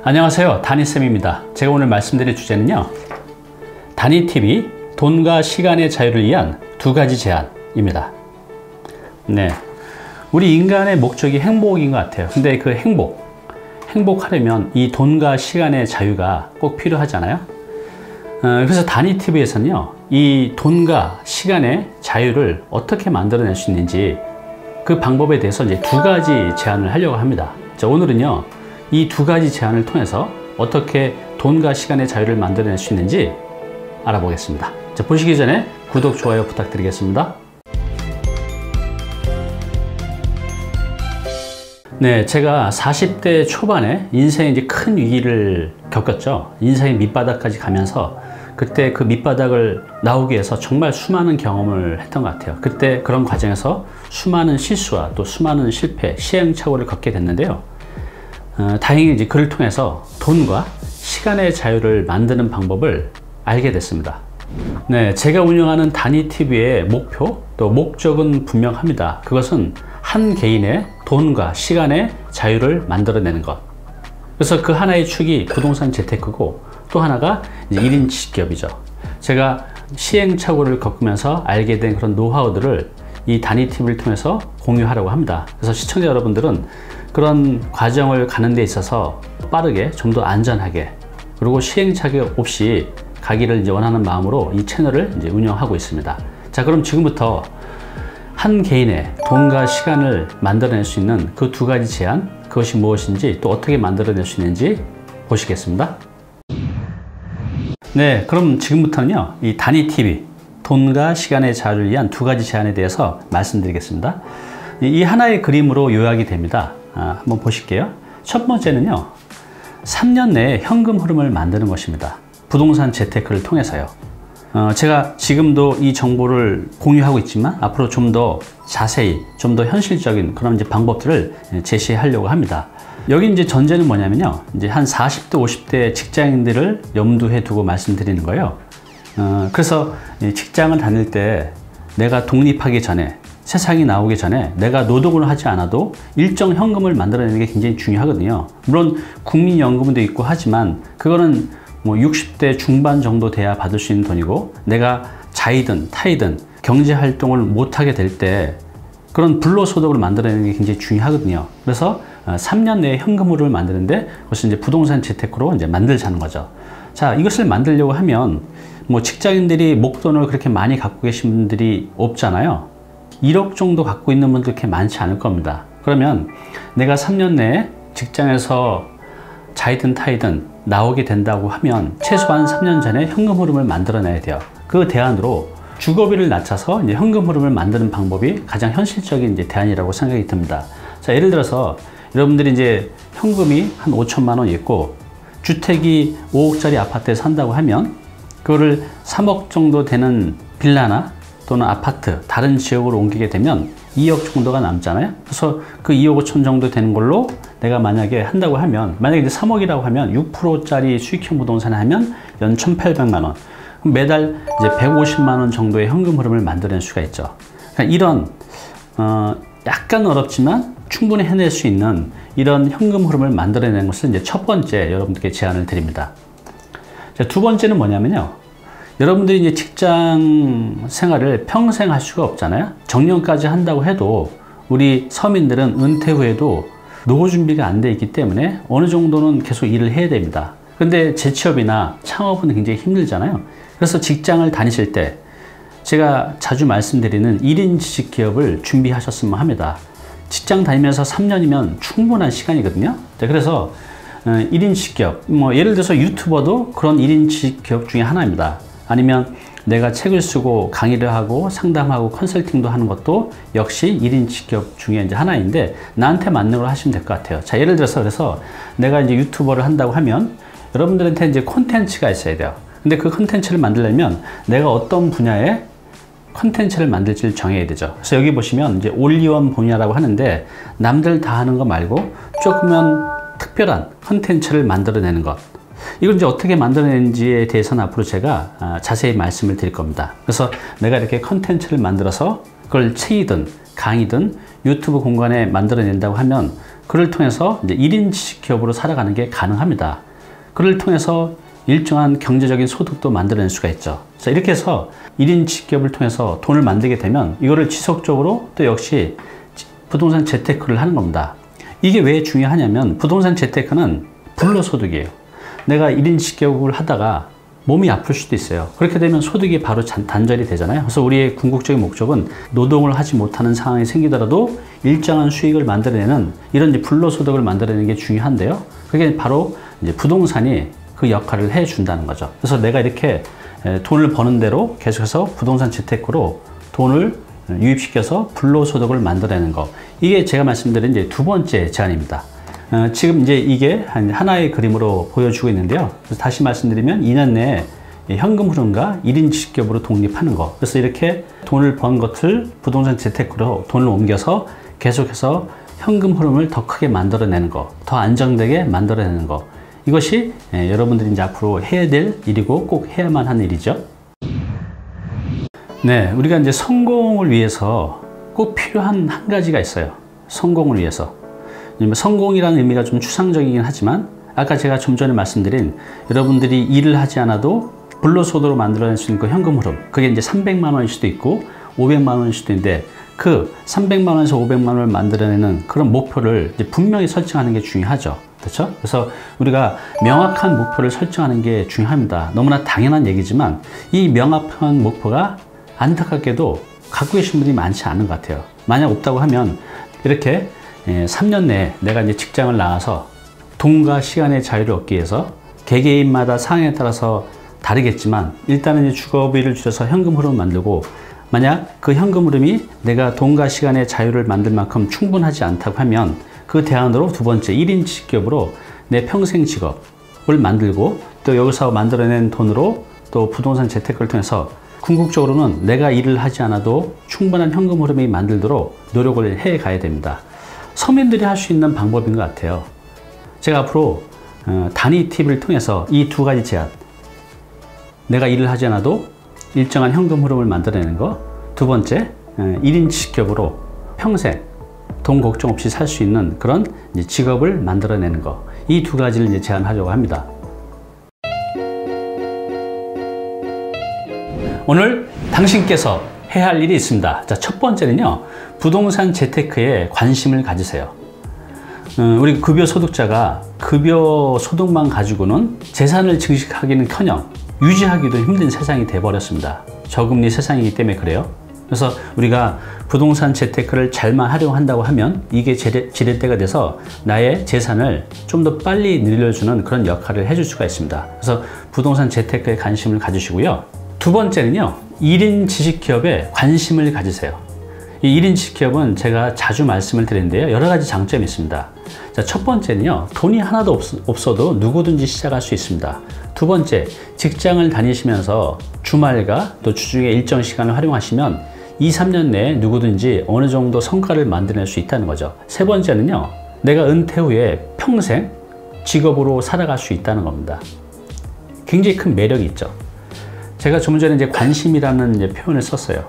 안녕하세요, 다니쌤입니다. 제가 오늘 말씀드릴 주제는요, 다니TV 돈과 시간의 자유를 위한 두 가지 제안입니다. 네, 우리 인간의 목적이 행복인 것 같아요. 근데 그 행복하려면 이 돈과 시간의 자유가 꼭 필요하잖아요. 그래서 다니TV에서는요, 이 돈과 시간의 자유를 어떻게 만들어낼 수 있는지 그 방법에 대해서 이제 두 가지 제안을 하려고 합니다. 자, 오늘은요, 이 두 가지 제안을 통해서 어떻게 돈과 시간의 자유를 만들어낼 수 있는지 알아보겠습니다. 자, 보시기 전에 구독, 좋아요 부탁드리겠습니다. 네, 제가 40대 초반에 인생에 이제 큰 위기를 겪었죠. 인생의 밑바닥까지 가면서 그때 그 밑바닥을 나오기 위해서 정말 수많은 경험을 했던 것 같아요. 그때 그런 과정에서 수많은 실수와 또 수많은 실패, 시행착오를 겪게 됐는데요. 다행히 이제 그를 통해서 돈과 시간의 자유를 만드는 방법을 알게 됐습니다. 네, 제가 운영하는 다니TV의 목표, 또 목적은 분명합니다. 그것은 한 개인의 돈과 시간의 자유를 만들어내는 것. 그래서 그 하나의 축이 부동산 재테크고 또 하나가 이제 1인 취직기업이죠. 제가 시행착오를 겪으면서 알게 된 그런 노하우들을 이 다니TV를 통해서 공유하려고 합니다. 그래서 시청자 여러분들은 그런 과정을 가는 데 있어서 빠르게, 좀 더 안전하게, 그리고 시행착오 없이 가기를 이제 원하는 마음으로 이 채널을 이제 운영하고 있습니다. 자, 그럼 지금부터 한 개인의 돈과 시간을 만들어낼 수 있는 그 두 가지 제안, 그것이 무엇인지 또 어떻게 만들어낼 수 있는지 보시겠습니다. 네, 그럼 지금부터는요, 이 다니TV 돈과 시간의 자유를 위한 두 가지 제안에 대해서 말씀드리겠습니다. 이 하나의 그림으로 요약이 됩니다. 한번 보실게요. 첫 번째는요, 3년 내에 현금 흐름을 만드는 것입니다. 부동산 재테크를 통해서요. 제가 지금도 이 정보를 공유하고 있지만 앞으로 좀 더 자세히, 좀 더 현실적인 그런 이제 방법들을 제시하려고 합니다. 여기 이제 전제는 뭐냐면요, 이제 한 40대, 50대 직장인들을 염두에 두고 말씀드리는 거예요. 그래서 직장을 다닐 때 내가 독립하기 전에, 세상이 나오기 전에 내가 노동을 하지 않아도 일정 현금을 만들어내는 게 굉장히 중요하거든요. 물론 국민연금도 있고 하지만 그거는 뭐 60대 중반 정도 돼야 받을 수 있는 돈이고, 내가 자이든 타이든 경제활동을 못하게 될 때 그런 불로소득을 만들어내는 게 굉장히 중요하거든요. 그래서 3년 내에 현금 흐름을 만드는데 그것을 이제 부동산 재테크로 이제 만들자는 거죠. 자, 이것을 만들려고 하면 뭐 직장인들이 목돈을 그렇게 많이 갖고 계신 분들이 없잖아요. 1억 정도 갖고 있는 분들 그렇게 많지 않을 겁니다. 그러면 내가 3년 내에 직장에서 자이든 타이든 나오게 된다고 하면 최소한 3년 전에 현금 흐름을 만들어내야 돼요. 그 대안으로 주거비를 낮춰서 이제 현금 흐름을 만드는 방법이 가장 현실적인 이제 대안이라고 생각이 듭니다. 자, 예를 들어서 여러분들이 이제 현금이 한 5천만 원 있고 주택이 5억짜리 아파트에 산다고 하면 그거를 3억 정도 되는 빌라나 또는 아파트, 다른 지역으로 옮기게 되면 2억 정도가 남잖아요. 그래서 그 2억 5천 정도 되는 걸로 내가 만약에 한다고 하면, 만약에 이제 3억이라고 하면 6%짜리 수익형 부동산을 하면 연 1,800만 원. 그럼 매달 이제 150만 원 정도의 현금 흐름을 만들어낼 수가 있죠. 그러니까 이런, 약간 어렵지만 충분히 해낼 수 있는 이런 현금 흐름을 만들어내는 것을 이제 첫 번째 여러분들께 제안을 드립니다. 자, 두 번째는 뭐냐면요, 여러분들이 이제 직장 생활을 평생 할 수가 없잖아요. 정년까지 한다고 해도 우리 서민들은 은퇴 후에도 노후 준비가 안 돼 있기 때문에 어느 정도는 계속 일을 해야 됩니다. 근데 재취업이나 창업은 굉장히 힘들잖아요. 그래서 직장을 다니실 때 제가 자주 말씀드리는 1인 취직 기업을 준비하셨으면 합니다. 직장 다니면서 3년이면 충분한 시간이거든요. 그래서 1인 취직 기업, 뭐 예를 들어서 유튜버도 그런 1인 취직 기업 중에 하나입니다. 아니면 내가 책을 쓰고 강의를 하고 상담하고 컨설팅도 하는 것도 역시 1인 취업 중에 이제 하나인데, 나한테 맞는 걸 하시면 될 것 같아요. 자, 예를 들어서 그래서 내가 이제 유튜버를 한다고 하면 여러분들한테 이제 콘텐츠가 있어야 돼요. 근데 그 콘텐츠를 만들려면 내가 어떤 분야의 콘텐츠를 만들지를 정해야 되죠. 그래서 여기 보시면 이제 올리원 분야라고 하는데, 남들 다 하는 거 말고 조금은 특별한 콘텐츠를 만들어내는 것. 이걸 이제 어떻게 만들어내는지에 대해서는 앞으로 제가 자세히 말씀을 드릴 겁니다. 그래서 내가 이렇게 컨텐츠를 만들어서 그걸 책이든 강의든 유튜브 공간에 만들어낸다고 하면 그를 통해서 이제 1인 지식기업으로 살아가는 게 가능합니다. 그를 통해서 일정한 경제적인 소득도 만들어낼 수가 있죠. 자, 이렇게 해서 1인 지식기업을 통해서 돈을 만들게 되면 이거를 지속적으로 또 역시 부동산 재테크를 하는 겁니다. 이게 왜 중요하냐면 부동산 재테크는 불로소득이에요. 내가 1인 지식기업을 하다가 몸이 아플 수도 있어요. 그렇게 되면 소득이 바로 단절이 되잖아요. 그래서 우리의 궁극적인 목적은 노동을 하지 못하는 상황이 생기더라도 일정한 수익을 만들어내는 이런 이제 불로소득을 만들어내는 게 중요한데요. 그게 바로 이제 부동산이 그 역할을 해준다는 거죠. 그래서 내가 이렇게 돈을 버는 대로 계속해서 부동산 재테크로 돈을 유입시켜서 불로소득을 만들어내는 거. 이게 제가 말씀드린 이제 두 번째 제안입니다. 지금 이제 이게 하나의 그림으로 보여주고 있는데요. 그래서 다시 말씀드리면 2년 내에 현금 흐름과 1인 지식기업으로 독립하는 거. 그래서 이렇게 돈을 번 것을 부동산 재테크로 돈을 옮겨서 계속해서 현금 흐름을 더 크게 만들어내는 거, 더 안정되게 만들어내는 거. 이것이 여러분들이 이제 앞으로 해야 될 일이고 꼭 해야만 하는 일이죠. 네, 우리가 이제 성공을 위해서 꼭 필요한 한 가지가 있어요. 성공을 위해서. 성공이라는 의미가 좀 추상적이긴 하지만 아까 제가 좀 전에 말씀드린 여러분들이 일을 하지 않아도 불로소득으로 만들어낼 수 있는 그 현금 흐름, 그게 이제 300만 원일 수도 있고 500만 원일 수도 있는데 그 300만 원에서 500만 원을 만들어내는 그런 목표를 이제 분명히 설정하는 게 중요하죠. 그렇죠? 그래서 우리가 명확한 목표를 설정하는 게 중요합니다. 너무나 당연한 얘기지만 이 명확한 목표가 안타깝게도 갖고 계신 분이 많지 않은 것 같아요. 만약 없다고 하면 이렇게 3년 내에 내가 이제 직장을 나가서 돈과 시간의 자유를 얻기 위해서 개개인마다 상황에 따라서 다르겠지만 일단은 이제 주거비를 줄여서 현금 흐름을 만들고 만약 그 현금 흐름이 내가 돈과 시간의 자유를 만들 만큼 충분하지 않다고 하면 그 대안으로 두 번째 1인 지식기업으로 내 평생 직업을 만들고 또 여기서 만들어낸 돈으로 또 부동산 재테크를 통해서 궁극적으로는 내가 일을 하지 않아도 충분한 현금 흐름이 만들도록 노력을 해 가야 됩니다. 서민들이 할 수 있는 방법인 것 같아요. 제가 앞으로 단위 팁을 통해서 이 두 가지 제안, 내가 일을 하지 않아도 일정한 현금 흐름을 만들어내는 거, 두 번째 1인 지식기업으로 평생 돈 걱정 없이 살 수 있는 그런 이제 직업을 만들어내는 거, 이 두 가지를 이제 제안하려고 합니다. 오늘 당신께서 해야 할 일이 있습니다. 자, 첫 번째는요, 부동산 재테크에 관심을 가지세요. 우리 급여 소득자가 급여 소득만 가지고는 재산을 증식하기는커녕 유지하기도 힘든 세상이 돼버렸습니다. 저금리 세상이기 때문에 그래요. 그래서 우리가 부동산 재테크를 잘만 활용한다고 하면 이게 지렛대가 돼서 나의 재산을 좀 더 빨리 늘려주는 그런 역할을 해줄 수가 있습니다. 그래서 부동산 재테크에 관심을 가지시고요. 두 번째는요, 1인 지식기업에 관심을 가지세요. 이 1인 지식기업은 제가 자주 말씀을 드리는데요, 여러 가지 장점이 있습니다. 자, 첫 번째는요, 돈이 하나도 없어도 누구든지 시작할 수 있습니다. 두 번째, 직장을 다니시면서 주말과 또 주중에 일정 시간을 활용하시면 2, 3년 내에 누구든지 어느 정도 성과를 만들어낼 수 있다는 거죠. 세 번째는요, 내가 은퇴 후에 평생 직업으로 살아갈 수 있다는 겁니다. 굉장히 큰 매력이 있죠. 제가 좀 전에 이제 관심이라는 이제 표현을 썼어요.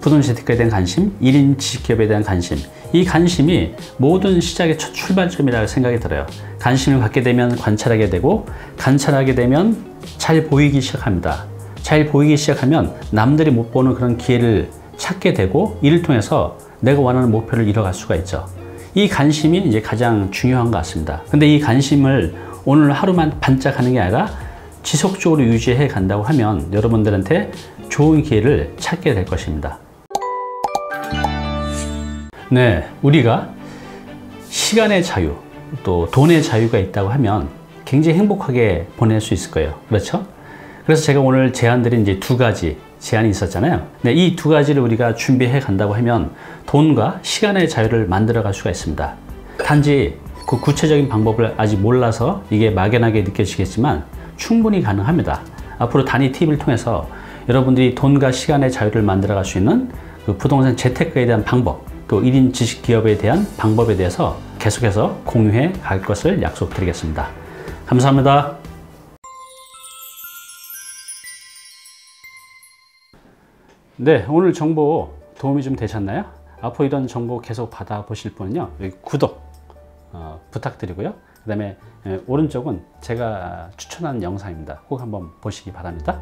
부동산 재테크에 대한 관심, 1인 지식기업에 대한 관심. 이 관심이 모든 시작의 첫 출발점이라고 생각이 들어요. 관심을 갖게 되면 관찰하게 되고, 관찰하게 되면 잘 보이기 시작합니다. 잘 보이기 시작하면 남들이 못 보는 그런 기회를 찾게 되고, 이를 통해서 내가 원하는 목표를 이뤄갈 수가 있죠. 이 관심이 이제 가장 중요한 것 같습니다. 근데 이 관심을 오늘 하루만 반짝하는 게 아니라 지속적으로 유지해 간다고 하면 여러분들한테 좋은 기회를 찾게 될 것입니다. 네, 우리가 시간의 자유, 또 돈의 자유가 있다고 하면 굉장히 행복하게 보낼 수 있을 거예요. 그렇죠? 그래서 제가 오늘 제안드린 이제 두 가지 제안이 있었잖아요. 네, 이 두 가지를 우리가 준비해 간다고 하면 돈과 시간의 자유를 만들어 갈 수가 있습니다. 단지 그 구체적인 방법을 아직 몰라서 이게 막연하게 느껴지겠지만 충분히 가능합니다. 앞으로 단위 팁을 통해서 여러분들이 돈과 시간의 자유를 만들어 갈 수 있는 그 부동산 재테크에 대한 방법, 또 1인 지식기업에 대한 방법에 대해서 계속해서 공유해 갈 것을 약속드리겠습니다. 감사합니다. 네, 오늘 정보 도움이 좀 되셨나요? 앞으로 이런 정보 계속 받아보실 분은요, 여기 구독 부탁드리고요. 그 다음에 오른쪽은 제가 추천하는 영상입니다. 꼭 한번 보시기 바랍니다.